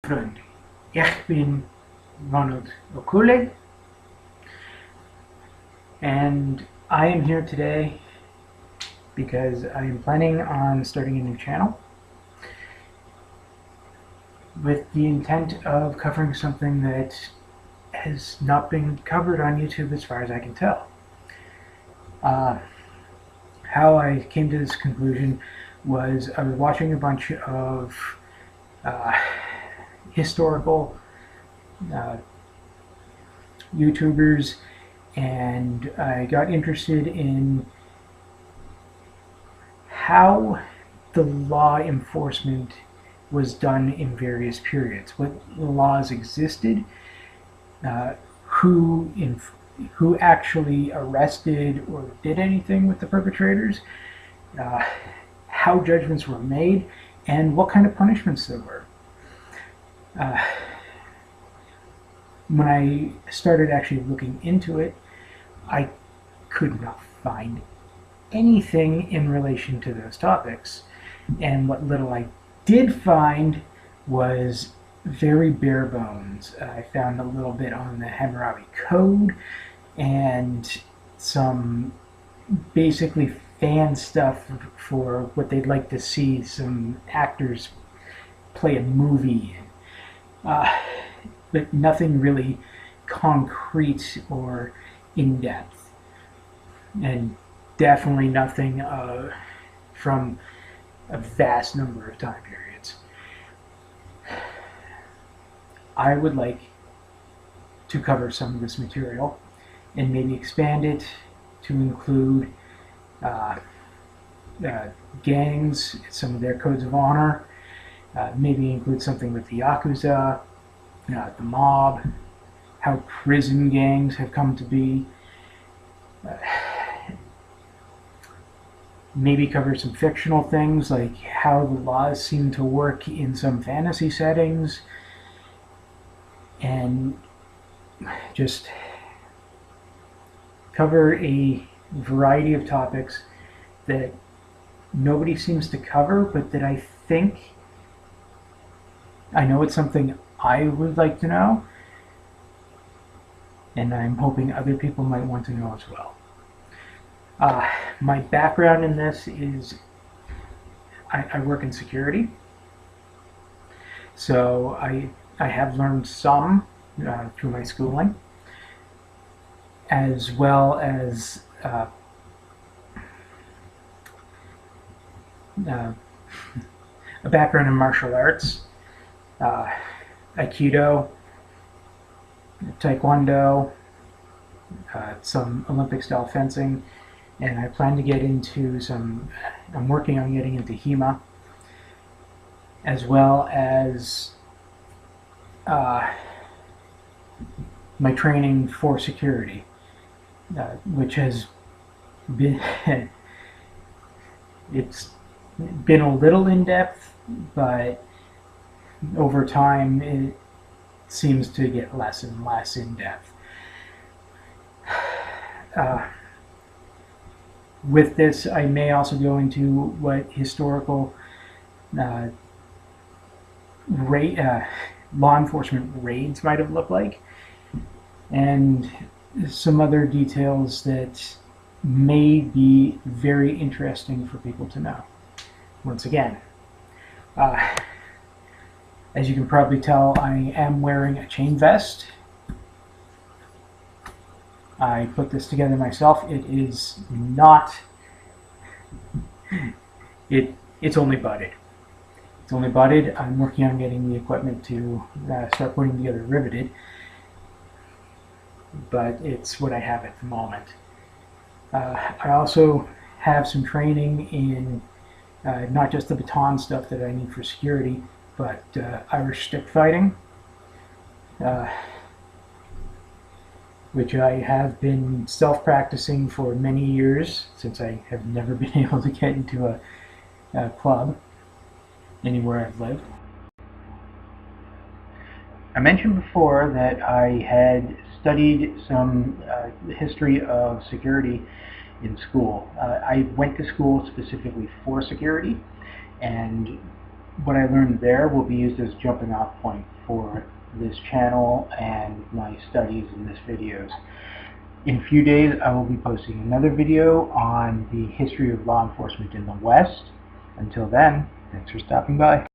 Freunde. Ich bin Ronald Okule, and I am here today because I am planning on starting a new channel with the intent of covering something that has not been covered on YouTube as far as I can tell. How I came to this conclusion was I was watching a bunch of historical YouTubers, and I got interested in how the law enforcement was done in various periods, what laws existed, who actually arrested or did anything with the perpetrators, how judgments were made, and what kind of punishments there were. When I started actually looking into it, I could not find anything in relation to those topics. And what little I did find was very bare bones. I found a little bit on the Hammurabi Code and some basically fan stuff for what they'd like to see some actors play a movie in. But nothing really concrete or in-depth. And definitely nothing from a vast number of time periods. I would like to cover some of this material and maybe expand it to include gangs, some of their codes of honor, maybe include something with the Yakuza, the mob, how prison gangs have come to be, maybe cover some fictional things like how the laws seem to work in some fantasy settings, and just cover a variety of topics that nobody seems to cover, but that I think, I know it's something I would like to know, and I'm hoping other people might want to know as well. My background in this is I work in security, so I have learned some through my schooling, as well as a background in martial arts, Aikido, Taekwondo, some Olympic style fencing, and I plan to get into I'm working on getting into HEMA, as well as my training for security, which has been it's been a little in-depth, but over time it seems to get less and less in-depth. With this, I may also go into what historical law enforcement raids might have looked like, and some other details that may be very interesting for people to know. Once again, as you can probably tell, I am wearing a chain vest. I put this together myself. It is not, it's only budded. It's only budded. I'm working on getting the equipment to start putting together riveted, but it's what I have at the moment. I also have some training in not just the baton stuff that I need for security, but Irish stick fighting, which I have been self-practicing for many years, since I have never been able to get into a club anywhere I've lived. I mentioned before that I had studied some history of security in school. I went to school specifically for security, and what I learned there will be used as a jumping off point for this channel and my studies in this videos. In a few days I will be posting another video on the history of law enforcement in the West. Until then, thanks for stopping by.